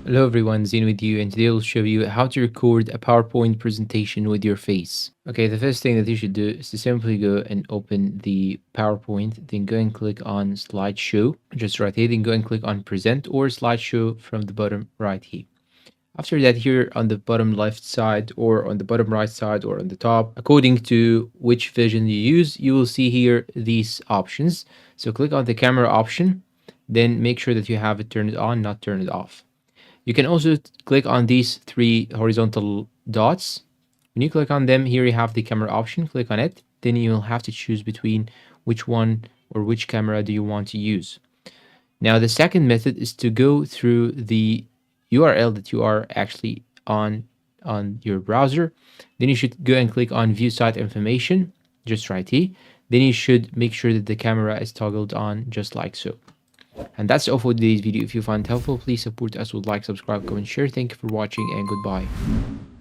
Hello everyone, Zine with you, and today I'll show you how to record a PowerPoint presentation with your face. Okay, the first thing that you should do is to simply go and open the PowerPoint, then go and click on Slideshow, just right here, then go and click on Present or Slideshow from the bottom right here. After that, here on the bottom left side or on the bottom right side or on the top, according to which version you use, you will see here these options. So click on the camera option, then make sure that you have it turned on, not turned off. You can also click on these three horizontal dots. When you click on them, here you have the camera option. Click on it. Then you'll have to choose between which one or which camera do you want to use. Now, the second method is to go through the URL that you are actually on your browser. Then you should go and click on View Site Information, just right here. Then you should make sure that the camera is toggled on, just like so. And that's all for today's video. If you found it helpful, please support us with like, subscribe, comment, share. Thank you for watching and goodbye.